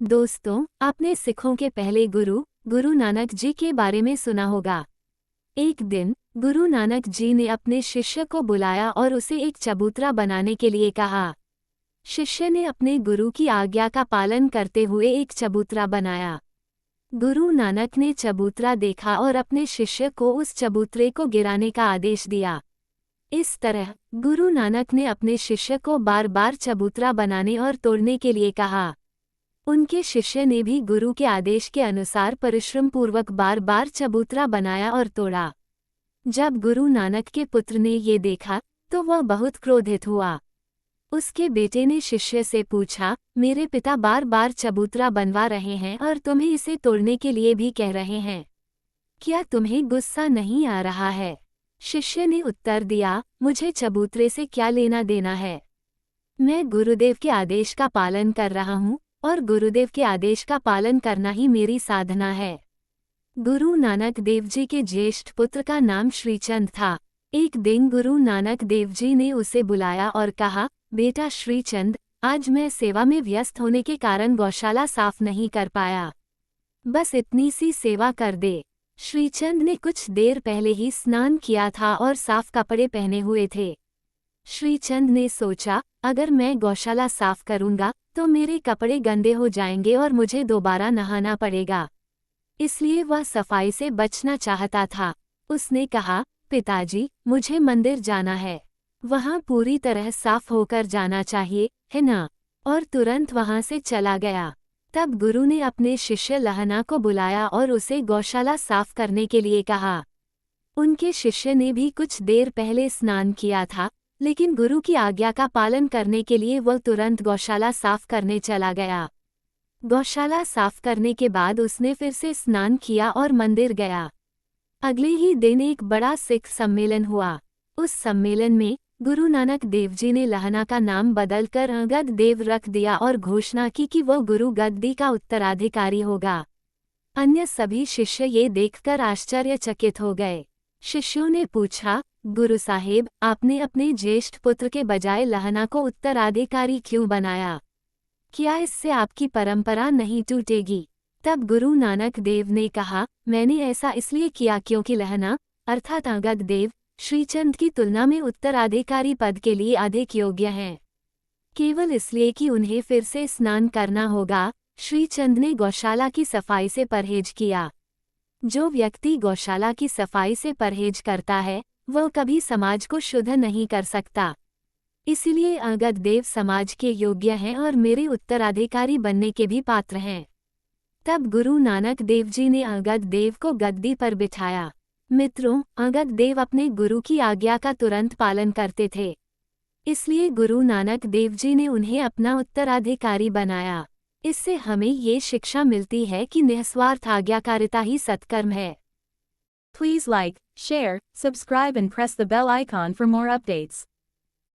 दोस्तों, आपने सिखों के पहले गुरु गुरु नानक जी के बारे में सुना होगा। एक दिन गुरु नानक जी ने अपने शिष्य को बुलाया और उसे एक चबूतरा बनाने के लिए कहा। शिष्य ने अपने गुरु की आज्ञा का पालन करते हुए एक चबूतरा बनाया। गुरु नानक ने चबूतरा देखा और अपने शिष्य को उस चबूतरे को गिराने का आदेश दिया। इस तरह गुरु नानक ने अपने शिष्य को बार बार चबूतरा बनाने और तोड़ने के लिए कहा। उनके शिष्य ने भी गुरु के आदेश के अनुसार परिश्रमपूर्वक बार बार चबूतरा बनाया और तोड़ा। जब गुरु नानक के पुत्र ने ये देखा तो वह बहुत क्रोधित हुआ। उसके बेटे ने शिष्य से पूछा, मेरे पिता बार बार चबूतरा बनवा रहे हैं और तुम्हें इसे तोड़ने के लिए भी कह रहे हैं। क्या तुम्हें गुस्सा नहीं आ रहा है? शिष्य ने उत्तर दिया, मुझे चबूतरे से क्या लेना देना है। मैं गुरुदेव के आदेश का पालन कर रहा हूँ और गुरुदेव के आदेश का पालन करना ही मेरी साधना है। गुरु नानक देव जी के ज्येष्ठ पुत्र का नाम श्रीचंद था। एक दिन गुरु नानक देव जी ने उसे बुलाया और कहा, बेटा श्रीचंद, आज मैं सेवा में व्यस्त होने के कारण गौशाला साफ नहीं कर पाया। बस इतनी सी सेवा कर दे। श्रीचंद ने कुछ देर पहले ही स्नान किया था और साफ कपड़े पहने हुए थे। श्रीचंद ने सोचा, अगर मैं गौशाला साफ करूंगा तो मेरे कपड़े गंदे हो जाएंगे और मुझे दोबारा नहाना पड़ेगा। इसलिए वह सफाई से बचना चाहता था। उसने कहा, पिताजी, मुझे मंदिर जाना है। वहाँ पूरी तरह साफ होकर जाना चाहिए, है ना? और तुरंत वहाँ से चला गया। तब गुरु ने अपने शिष्य लहना को बुलाया और उसे गौशाला साफ करने के लिए कहा। उनके शिष्य ने भी कुछ देर पहले स्नान किया था, लेकिन गुरु की आज्ञा का पालन करने के लिए वह तुरंत गौशाला साफ करने चला गया। गौशाला साफ करने के बाद उसने फिर से स्नान किया और मंदिर गया। अगले ही दिन एक बड़ा सिख सम्मेलन हुआ। उस सम्मेलन में गुरु नानक देव जी ने लहना का नाम बदलकर अंगद देव रख दिया और घोषणा की कि वह गुरु गद्दी का उत्तराधिकारी होगा। अन्य सभी शिष्य ये देखकर आश्चर्यचकित हो गए। शिष्यों ने पूछा, गुरु साहेब, आपने अपने ज्येष्ठ पुत्र के बजाय लहना को उत्तराधिकारी क्यों बनाया? क्या इससे आपकी परंपरा नहीं टूटेगी? तब गुरु नानक देव ने कहा, मैंने ऐसा इसलिए किया क्योंकि लहना अर्थात अंगद देव श्रीचंद की तुलना में उत्तराधिकारी पद के लिए अधिक योग्य हैं। केवल इसलिए कि उन्हें फिर से स्नान करना होगा। श्रीचंद ने गौशाला की सफाई से परहेज किया। जो व्यक्ति गौशाला की सफाई से परहेज करता है वह कभी समाज को शुद्ध नहीं कर सकता। इसलिए अंगद देव समाज के योग्य हैं और मेरे उत्तराधिकारी बनने के भी पात्र हैं। तब गुरु नानक देव जी ने अंगद देव को गद्दी पर बिठाया। मित्रों, अंगद देव अपने गुरु की आज्ञा का तुरंत पालन करते थे। इसलिए गुरु नानक देव जी ने उन्हें अपना उत्तराधिकारी बनाया। इससे हमें ये शिक्षा मिलती है कि निस्वार्थ आज्ञाकारिता ही सत्कर्म है। Please like, share, subscribe and press the bell icon for more updates.